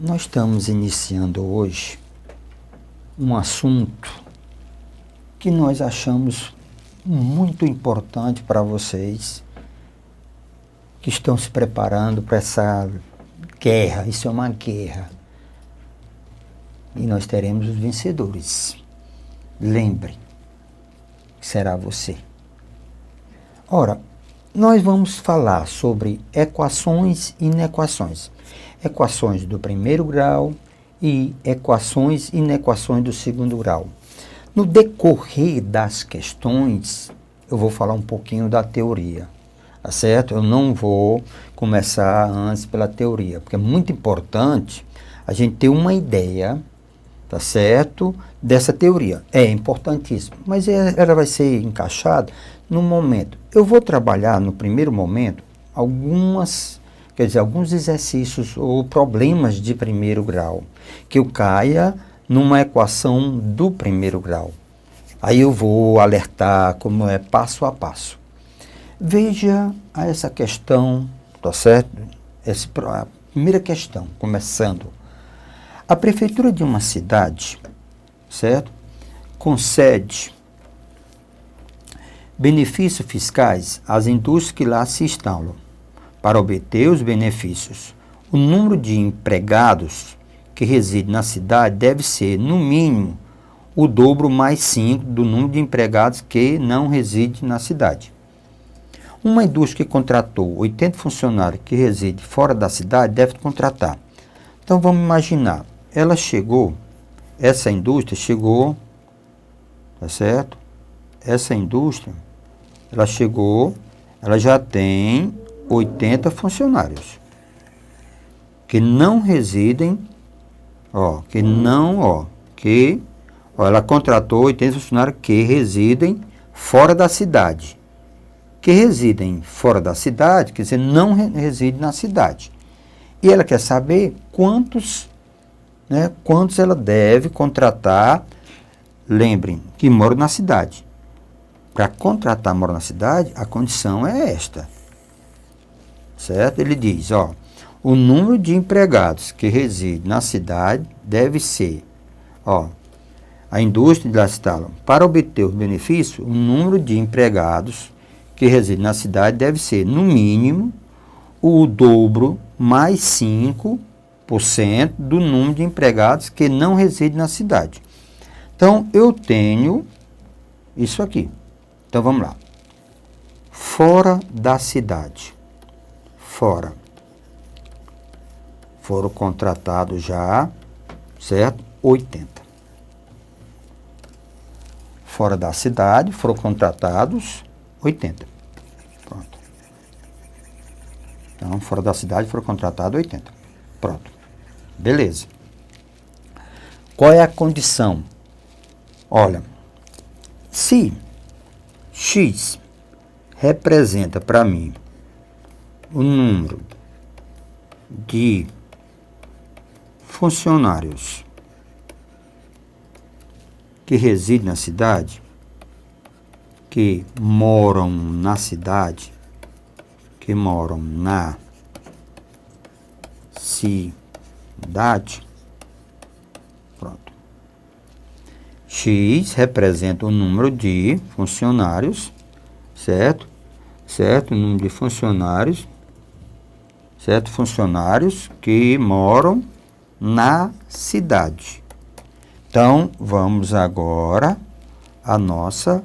Nós estamos iniciando hoje um assunto que nós achamos muito importante para vocês que estão se preparando para essa guerra. Isso é uma guerra. E nós teremos os vencedores. Lembre, será você. Ora, nós vamos falar sobre equações e inequações. Equações do primeiro grau e equações e inequações do segundo grau. No decorrer das questões, eu vou falar um pouquinho da teoria, tá certo? Eu não vou começar antes pela teoria, porque é muito importante a gente ter uma ideia, tá certo, dessa teoria. É importantíssimo, mas ela vai ser encaixada no momento. Eu vou trabalhar no primeiro momento alguns exercícios ou problemas de primeiro grau, que eu caia numa equação do primeiro grau. Aí eu vou alertar como é passo a passo. Veja essa questão, tá certo? A primeira questão, começando. A prefeitura de uma cidade, certo? Concede benefícios fiscais às indústrias que lá se instalam. Para obter os benefícios, o número de empregados que reside na cidade deve ser, no mínimo, o dobro mais 5 do número de empregados que não reside na cidade. Uma indústria que contratou 80 funcionários que residem fora da cidade deve contratar. Então vamos imaginar, essa indústria chegou, tá certo? Essa indústria, ela já tem 80 funcionários que não residem, ela contratou 80 funcionários que residem fora da cidade. Que residem fora da cidade, quer dizer, não residem na cidade. E ela quer saber quantos ela deve contratar, lembrem, que moram na cidade. Para contratar morar na cidade, a condição é esta. Certo? Ele diz, o número de empregados que residem na cidade deve ser, a indústria de lá instalam. Para obter os benefícios, o número de empregados que residem na cidade deve ser, no mínimo, o dobro mais 5% do número de empregados que não residem na cidade. Então, eu tenho isso aqui. Então, vamos lá. Fora da cidade. Fora. Foram contratados já, certo? 80. Fora da cidade, foram contratados 80. Pronto. Então, fora da cidade, foram contratados 80. Pronto. Beleza. Qual é a condição? Olha, se X representa para mim o número de funcionários que residem na cidade, que moram na cidade, pronto. X representa o número de funcionários, certo? O número de funcionários, certo? Funcionários que moram na cidade. Então, vamos agora à nossa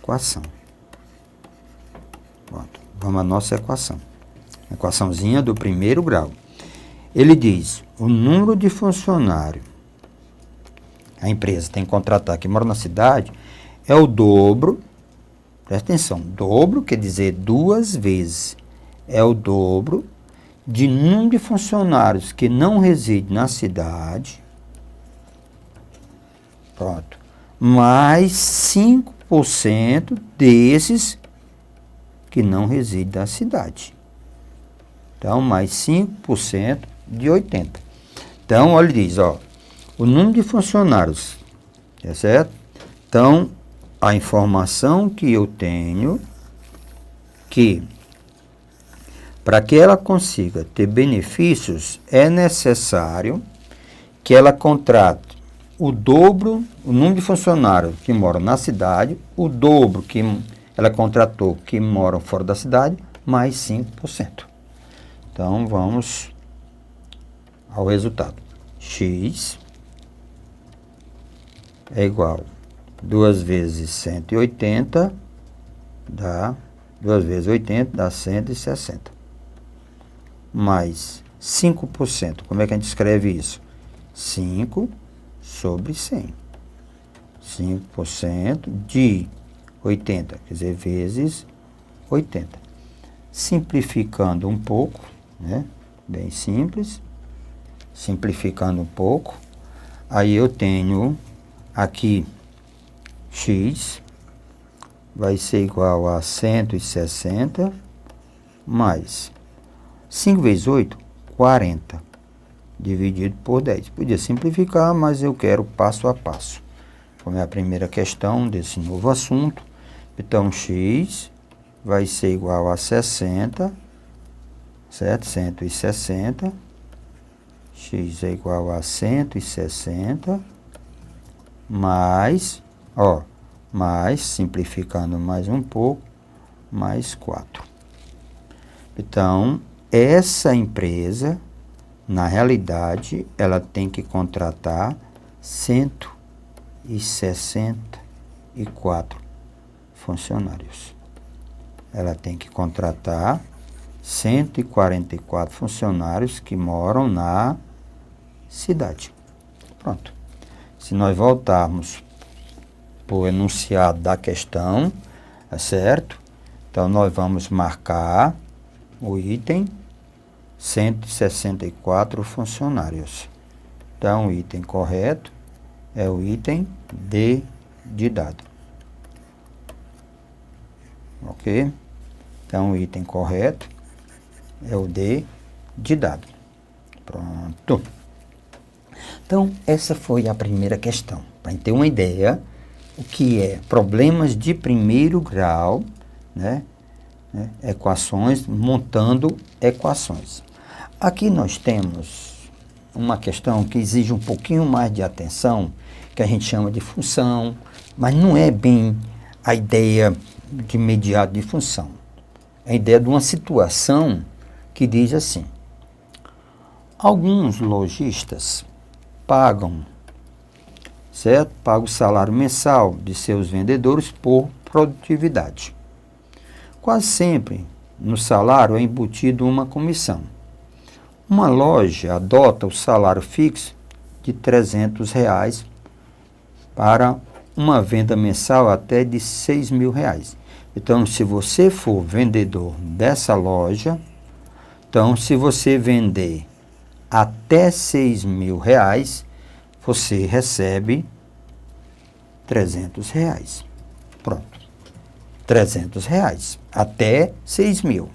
equação. Pronto. Vamos à nossa equação. Equaçãozinha do primeiro grau. Ele diz, o número de funcionários, a empresa tem que contratar que mora na cidade, é o dobro, presta atenção, dobro quer dizer 2 vezes, é o dobro de número de funcionários que não residem na cidade, pronto, mais 5% desses que não residem na cidade. Então, mais 5% de 80. Então, olha, ele diz, o número de funcionários, é certo? Então, a informação que eu tenho que Para que ela consiga ter benefícios, é necessário que ela contrate o dobro, o número de funcionários que moram na cidade, o dobro que ela contratou que moram fora da cidade, mais 5%. Então, vamos ao resultado. X é igual a 2 vezes 180, dá 2 vezes 80, dá 160. Mais 5%. Como é que a gente escreve isso? 5 sobre 100. 5% de 80, quer dizer, vezes 80. Simplificando um pouco, né? Bem simples. Simplificando um pouco, aí eu tenho aqui x vai ser igual a 160 mais 5 vezes 8, 40, dividido por 10. Podia simplificar, mas eu quero passo a passo. Como é a primeira questão desse novo assunto, então x vai ser igual a 60, certo? 160. X é igual a 160, mais, mais, simplificando mais um pouco, mais 4. Então, essa empresa, na realidade, ela tem que contratar 164 funcionários. Ela tem que contratar 144 funcionários que moram na cidade. Pronto. Se nós voltarmos para o enunciado da questão, é certo? Então, nós vamos marcar o item 164 funcionários. Então, o item correto é o item D de dado. Ok? Então, o item correto é o D de dado. Pronto. Então, essa foi a primeira questão. Para ter uma ideia, o que é problemas de primeiro grau, né? Equações, montando equações. Aqui nós temos uma questão que exige um pouquinho mais de atenção, que a gente chama de função, mas não é bem a ideia de imediato de função. É a ideia de uma situação que diz assim: alguns lojistas pagam, certo? Pagam o salário mensal de seus vendedores por produtividade. Quase sempre no salário é embutido uma comissão. Uma loja adota o salário fixo de R$300 para uma venda mensal até de R$6.000. Então, se você for vendedor dessa loja, então, se você vender até R$6.000, você recebe R$300. Pronto. R$300 até 6.000.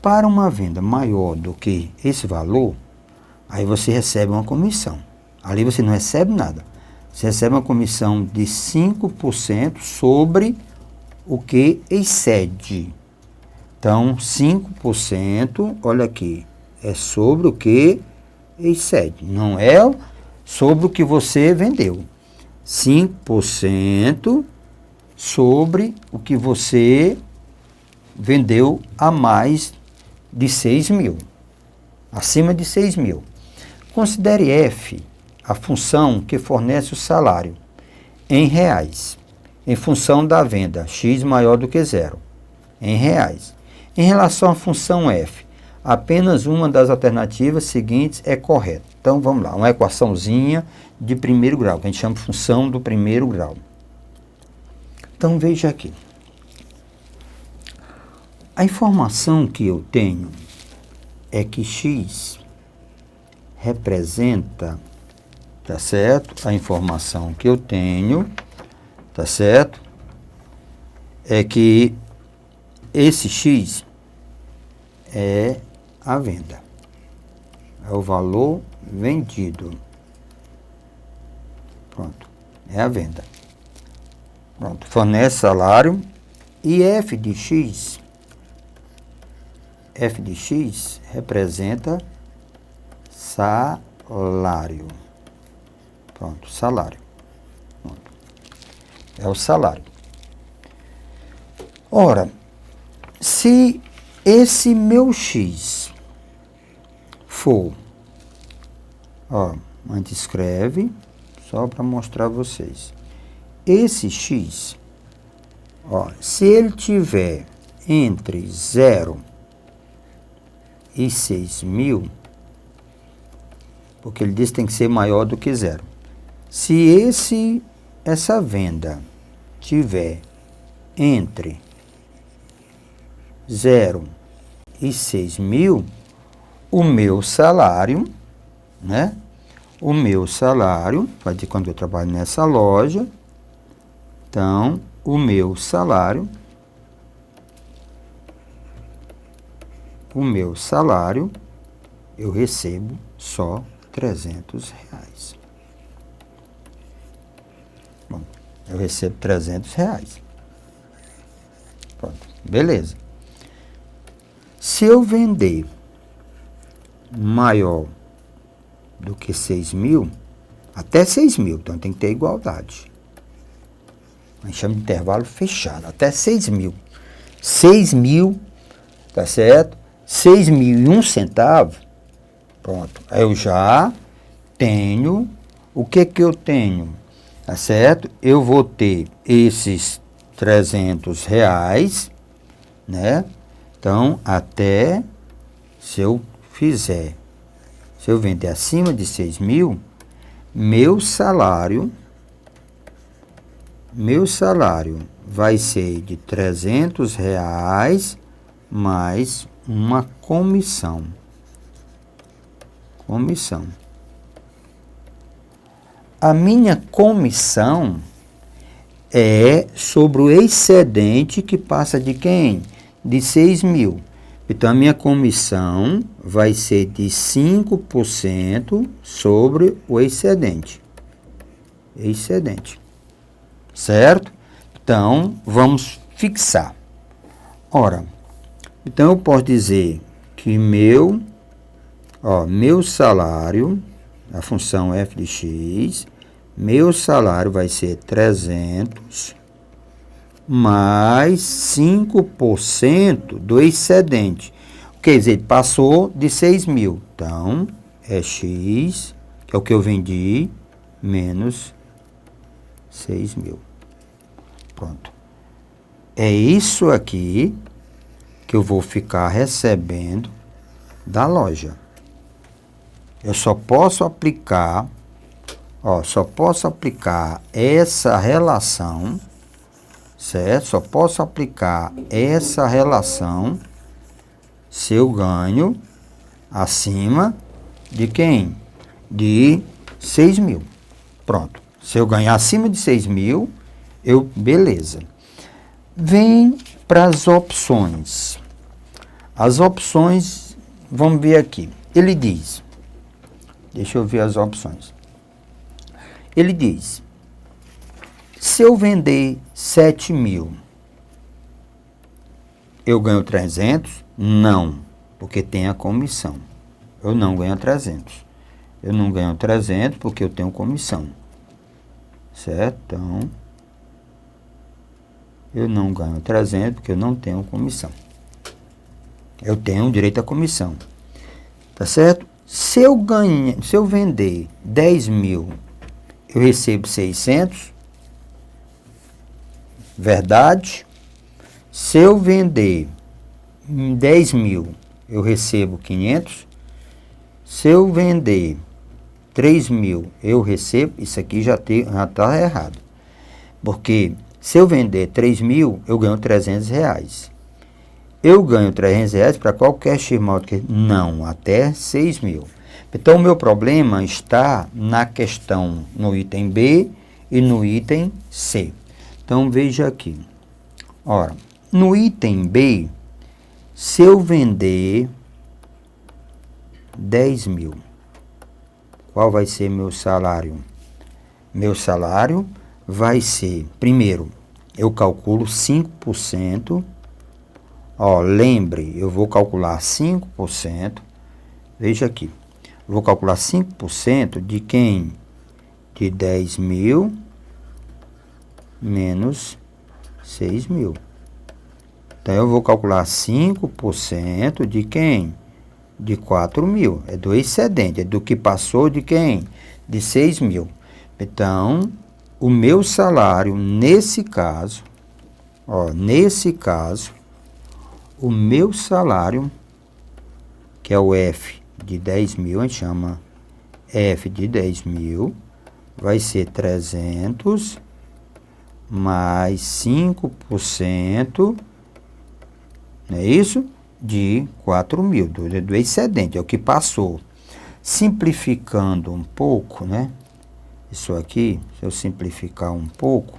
Para uma venda maior do que esse valor, aí você recebe uma comissão. Ali você não recebe nada. Você recebe uma comissão de 5% sobre o que excede. Então, 5%, olha aqui, é sobre o que excede. Não é sobre o que você vendeu. 5% sobre o que você vendeu a mais de 6.000, acima de 6.000. Considere F a função que fornece o salário em reais, em função da venda x maior do que zero, em reais. Em relação à função F, apenas uma das alternativas seguintes é correta. Então, vamos lá, uma equaçãozinha de primeiro grau, que a gente chama de função do primeiro grau. Então, veja aqui. A informação que eu tenho é que x representa, tá certo? A informação que eu tenho, tá certo? É que esse x é a venda. É o valor vendido. Pronto. É a venda. Pronto. Fornece salário. E f de x f de x representa salário. Pronto, salário. Pronto. É o salário. Ora, se esse meu x for, ó, a gente escreve só para mostrar a vocês. Esse x, ó, se ele tiver entre 0 e 6.000, porque ele diz que tem que ser maior do que 0. Se essa venda tiver entre 0 e 6.000, o meu salário, né? O meu salário, vai dizer quando eu trabalho nessa loja, então, o meu salário, eu recebo só R$300. Bom, eu recebo R$300. Pronto, beleza. Se eu vender maior do que 6.000, até 6.000, então tem que ter igualdade. A gente chama de intervalo fechado, até 6.000. 6.000, tá certo? 6.001 pronto. Aí eu já tenho, o que eu tenho? Tá certo? Eu vou ter esses R$300, né? Então, até, se eu vender acima de 6.000, meu salário vai ser de R$300 mais uma comissão. A minha comissão é sobre o excedente que passa de quem? De 6.000. Então, a minha comissão vai ser de 5% sobre o excedente. Certo? Então, vamos fixar. Ora, então eu posso dizer que meu salário, a função f de x, meu salário vai ser 300 mais 5% do excedente. Quer dizer, passou de 6.000. Então, é x, que é o que eu vendi, menos 6.000. Pronto. É isso aqui que eu vou ficar recebendo da loja. Eu só posso aplicar, essa relação, certo? Só posso aplicar essa relação se eu ganho acima de quem? De 6.000. Pronto. Se eu ganhar acima de 6.000, beleza. Vem para as opções. As opções, vamos ver aqui. Ele diz, deixa eu ver as opções. Ele diz, se eu vender 7.000, eu ganho 300? Não, porque tem a comissão. Eu não ganho 300. Eu não ganho 300 porque eu tenho comissão. Certo? Então, eu não ganho 300 porque eu não tenho comissão. Eu tenho direito à comissão. Tá certo? Se eu vender 10.000, eu recebo 600. Verdade? Se eu vender 10.000, eu recebo 500. Se eu vender 3.000, eu recebo, isso aqui já está errado. Porque se eu vender 3.000, eu ganho R$300. Eu ganho R$300 para qualquer X-Multiplier? Não, até 6.000. Então, o meu problema está na questão, no item B e no item C. Então, veja aqui. Ora, no item B, se eu vender 10.000, qual vai ser meu salário? Meu salário vai ser, primeiro, eu calculo 5%, Ó, lembre, eu vou calcular 5%. Veja aqui. Vou calcular 5% de quem? De 10 mil menos 6 mil. Então, eu vou calcular 5% de quem? De 4 mil. É do excedente. É do que passou de quem? De 6 mil. Então, o meu salário, nesse caso, ó, nesse caso, o meu salário, que é o F de 10 mil, a gente chama F de 10 mil, vai ser 300 mais 5%, não é isso? De 4 mil, do excedente, é o que passou. Simplificando um pouco, né? Isso aqui, se eu simplificar um pouco,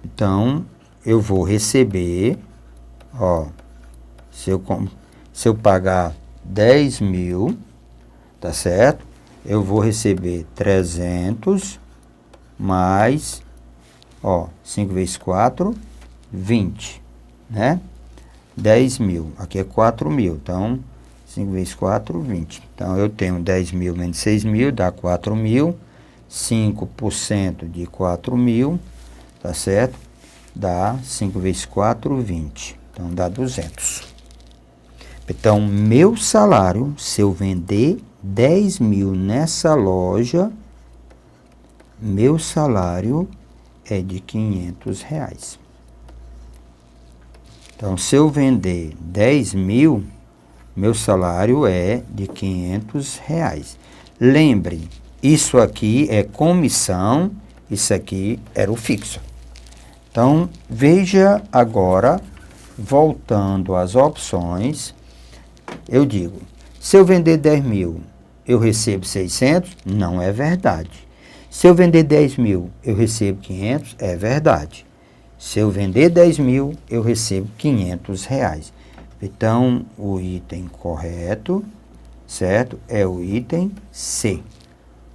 então, eu vou receber, ó, se eu pagar 10 mil, tá certo? Eu vou receber 300 mais, ó, 5 vezes 4, 20, né? 10 mil, aqui é 4 mil, então, 5 vezes 4, 20. Então, eu tenho 10 mil menos 6 mil, dá 4 mil, 5% de 4 mil, tá certo? Dá 5 vezes 4, 20. Então, dá 200. Então, meu salário, se eu vender 10 mil nessa loja, meu salário é de 500 reais. Então, se eu vender 10 mil, meu salário é de 500 reais. Lembre, isso aqui é comissão, isso aqui era o fixo. Então, veja agora, voltando às opções, eu digo, se eu vender 10 mil, eu recebo 600? Não é verdade. Se eu vender 10 mil, eu recebo 500? É verdade. Se eu vender 10 mil, eu recebo 500 reais. Então, o item correto, certo? É o item C.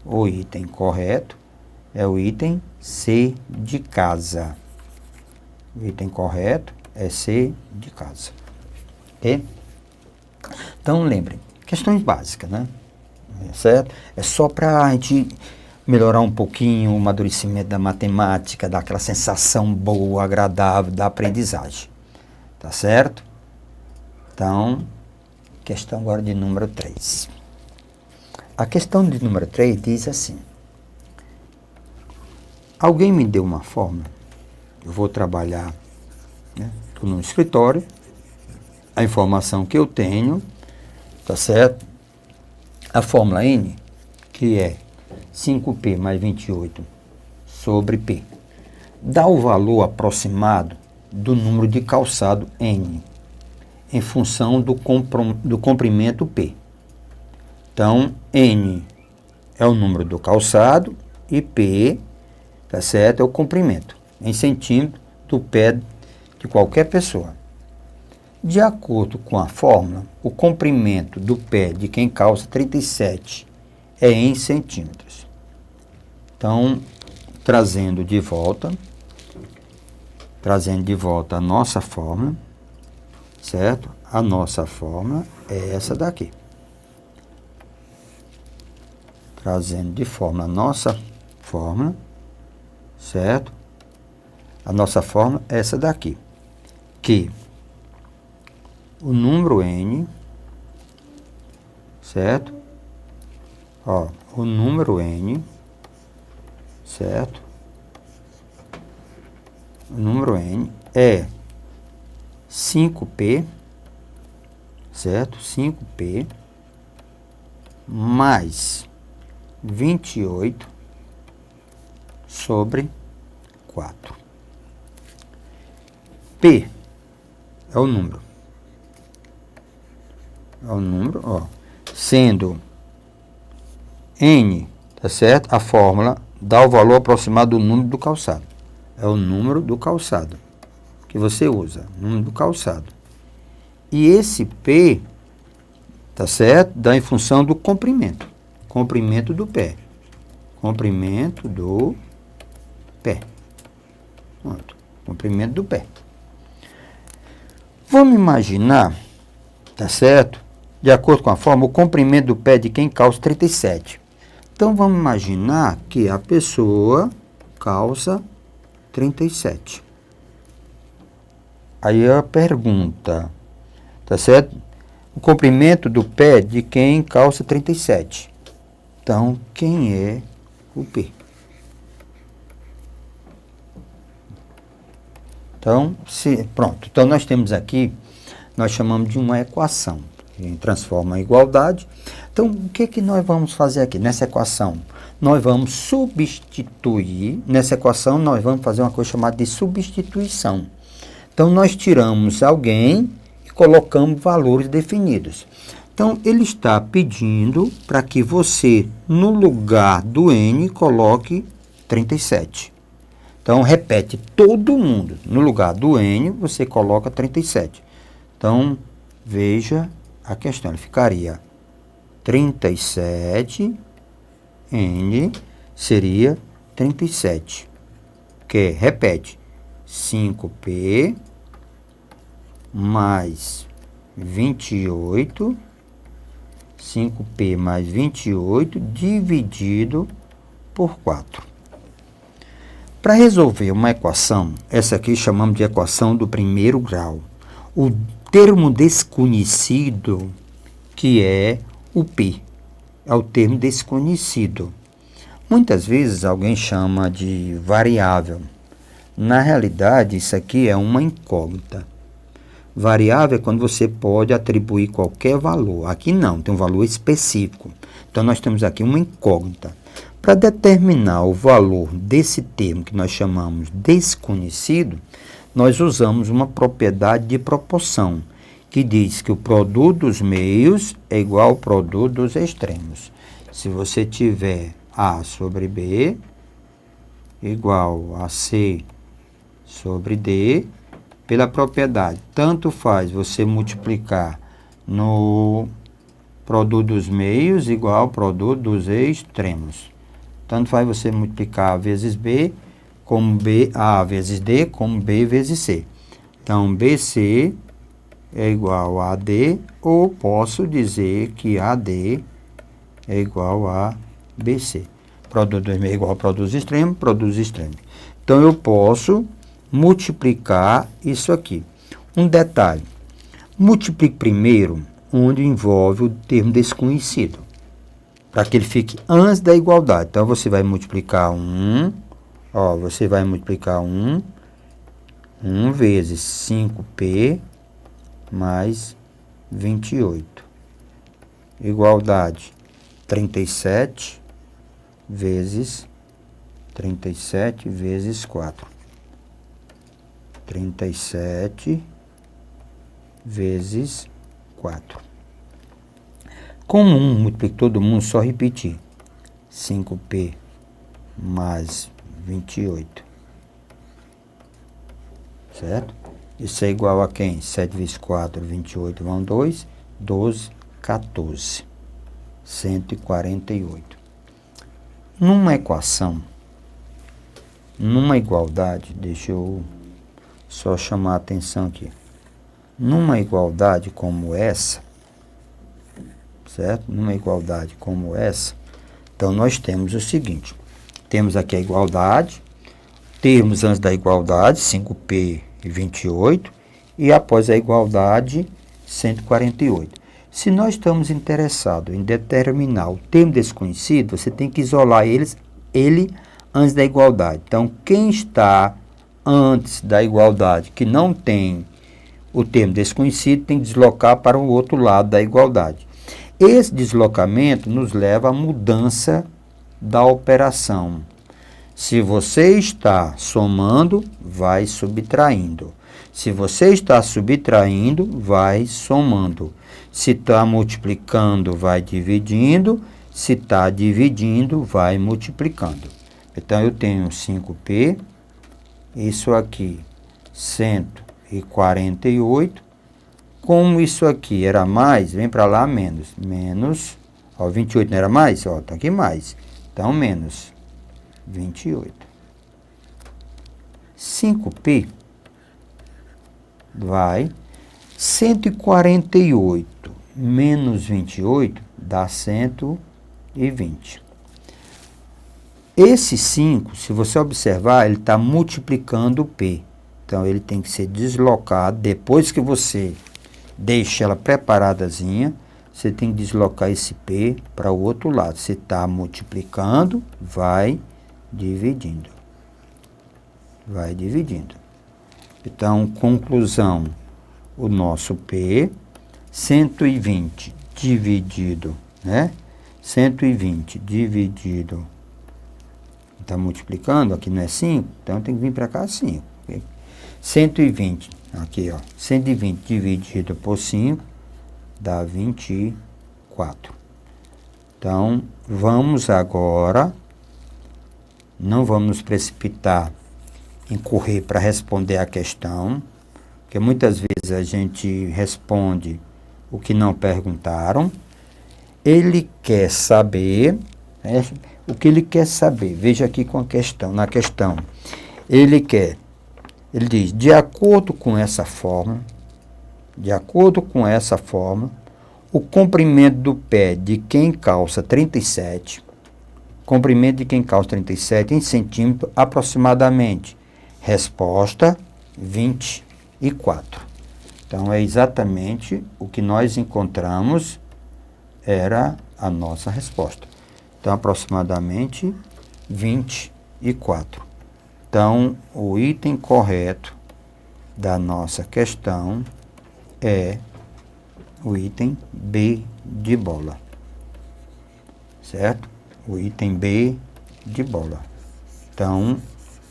O item correto é o item C de casa. O item correto é C de casa. Ok? Então, lembrem, questões básicas, né? Certo? É só para a gente melhorar um pouquinho o amadurecimento da matemática, dar aquela sensação boa, agradável da aprendizagem. Tá certo? Então, questão agora de número 3. A questão de número 3 diz assim: alguém me deu uma fórmula, eu vou trabalhar, né, no escritório, a informação que eu tenho, tá certo? A fórmula N, que é 5P mais 28 sobre P, dá o valor aproximado do número de calçado N, em função do comprimento P. Então, N é o número do calçado e P, tá certo, é o comprimento, em centímetro do pé de qualquer pessoa. De acordo com a fórmula, o comprimento do pé de quem calça 37 é em centímetros. Então, trazendo de volta a nossa fórmula, certo? A nossa fórmula é essa daqui. Trazendo de forma a nossa fórmula, certo? A nossa fórmula é essa daqui, que o número N, certo? Ó, o número N, certo? O número N é 5P, certo? 5P mais 28 sobre 4. P é o número. É o número, ó. Sendo N, tá certo? A fórmula dá o valor aproximado do número do calçado. É o número do calçado que você usa, número do calçado. E esse P, tá certo? Dá em função do comprimento. Comprimento do pé. Comprimento do pé. Pronto. Comprimento do pé. Vamos imaginar, tá certo? De acordo com a forma, o comprimento do pé de quem calça 37. Então, vamos imaginar que a pessoa calça 37. Aí a pergunta, tá certo? O comprimento do pé de quem calça 37. Então, quem é o P? Então, pronto. Então, nós temos aqui, nós chamamos de uma equação. A gente transforma a igualdade. Então, o que nós vamos fazer aqui nessa equação? Nós vamos substituir, nessa equação nós vamos fazer uma coisa chamada de substituição. Então, nós tiramos alguém e colocamos valores definidos. Então, ele está pedindo para que você, no lugar do N, coloque 37. Então, repete todo mundo. No lugar do N, você coloca 37. Então, veja a questão. Ele ficaria 37, N seria 37. Que repete, 5P mais 28, 5P mais 28 dividido por 4. Para resolver uma equação, essa aqui chamamos de equação do primeiro grau. O termo desconhecido, que é o P, é o termo desconhecido. Muitas vezes alguém chama de variável. Na realidade, isso aqui é uma incógnita. Variável é quando você pode atribuir qualquer valor. Aqui não, tem um valor específico. Então, nós temos aqui uma incógnita. Para determinar o valor desse termo que nós chamamos desconhecido, nós usamos uma propriedade de proporção, que diz que o produto dos meios é igual ao produto dos extremos. Se você tiver A sobre B igual a C sobre D, pela propriedade, tanto faz você multiplicar no produto dos meios igual ao produto dos extremos. Tanto faz você multiplicar A vezes B, como A vezes D, como B vezes C. Então, BC é igual a AD, ou posso dizer que AD é igual a BC. Produto dos meios é igual ao produto dos extremos, produto dos extremos. Então, eu posso multiplicar isso aqui. Um detalhe, multiplique primeiro onde envolve o termo desconhecido, para que ele fique antes da igualdade. Então, você vai multiplicar 1, você vai multiplicar 1 vezes 5P mais 28. Igualdade 37 vezes 4. 37 vezes 4. Como 1 multiplica todo mundo, só repetir. 5P mais 28. Certo? Isso é igual a quem? 7 vezes 4, 28, vão 2. 12, 14. 148. Numa equação, numa igualdade, deixa eu só chamar a atenção aqui. Numa igualdade como essa, certo? Numa igualdade como essa, então nós temos o seguinte. Temos aqui a igualdade, termos antes da igualdade, 5P e 28, e após a igualdade, 148. Se nós estamos interessados em determinar o termo desconhecido, você tem que isolar ele antes da igualdade. Então, quem está antes da igualdade, que não tem o termo desconhecido, tem que deslocar para o outro lado da igualdade. Esse deslocamento nos leva à mudança da operação. Se você está somando, vai subtraindo. Se você está subtraindo, vai somando. Se está multiplicando, vai dividindo. Se está dividindo, vai multiplicando. Então, eu tenho 5P, isso aqui, 148. Como isso aqui era mais, vem para lá menos. Menos, 28 não era mais? Tá aqui mais. Então, menos 28. 5P vai 148 menos 28 dá 120. Esse 5, se você observar, ele está multiplicando o P. Então, ele tem que ser deslocado. Depois que você deixa ela preparadazinha, você tem que deslocar esse P para o outro lado. Você está multiplicando, vai dividindo. Vai dividindo. Então, conclusão, o nosso P, 120 dividido, né? 120 dividido, está multiplicando, aqui não é 5, então tem que vir para cá 5. Okay? 120, aqui ó, 120 dividido por 5 dá 24. Então, vamos agora, não vamos nos precipitar em correr para responder a questão, porque muitas vezes a gente responde o que não perguntaram. Ele quer saber, o que ele quer saber, veja aqui com a questão, na questão, ele diz, de acordo com essa forma, o comprimento do pé de quem calça 37, em centímetros aproximadamente. Resposta, 24. Então, é exatamente o que nós encontramos, era a nossa resposta. Então, aproximadamente 24. Então, o item correto da nossa questão é o item B de bola. Certo? O item B de bola. Então,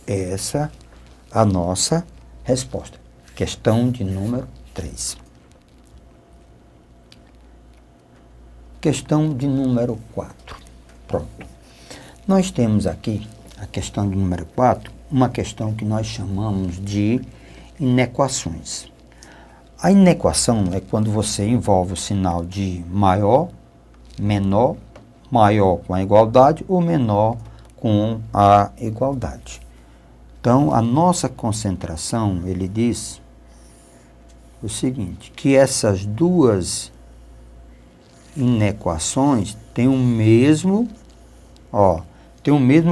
essa é a nossa resposta. Questão de número 3. Questão de número 4. Pronto. Nós temos aqui, a questão de número 4, uma questão que nós chamamos de inequações. A inequação é quando você envolve o sinal de maior, menor, maior com a igualdade ou menor com a igualdade. Então, a nossa concentração, ele diz o seguinte, que essas duas inequações têm o mesmo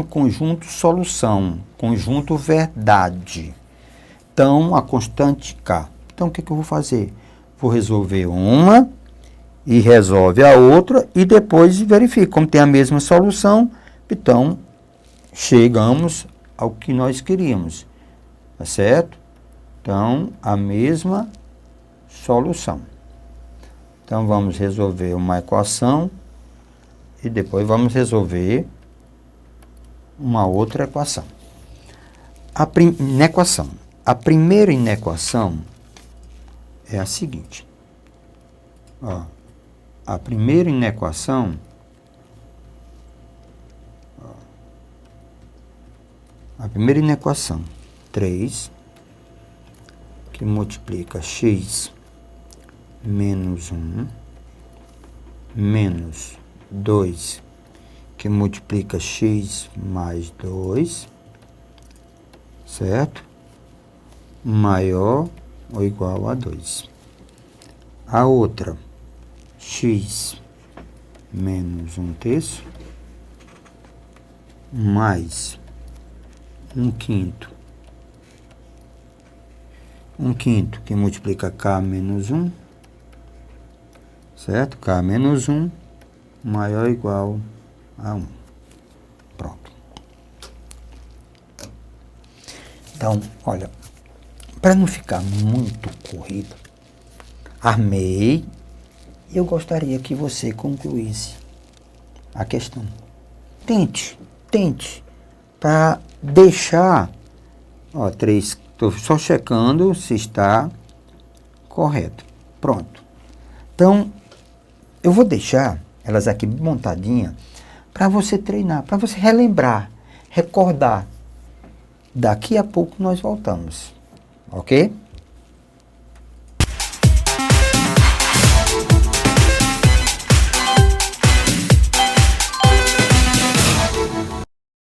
conjunto solução, conjunto verdade. Então, a constante K. Então, o que eu vou fazer? Vou resolver uma e resolve a outra e depois verifico. Como tem a mesma solução, então, chegamos ao que nós queríamos. Tá certo? Então, a mesma solução. Então, vamos resolver uma equação e depois resolver uma outra equação. Inequação. A primeira inequação é a seguinte. A primeira inequação a primeira inequação, 3, que multiplica x menos 1, menos 2, que multiplica x mais 2, certo? Maior ou igual a 2. A outra, x menos 1/3, mais 1/5. 1/5 que multiplica k menos 1, certo? K menos 1 maior ou igual a 1. Pronto. Então, olha, para não ficar muito corrido, armei, eu gostaria que você concluísse a questão. Tente, para deixar, 3, estou só checando se está correto. Pronto. Então, eu vou deixar elas aqui montadinhas para você treinar, para você relembrar, recordar. Daqui a pouco nós voltamos, ok?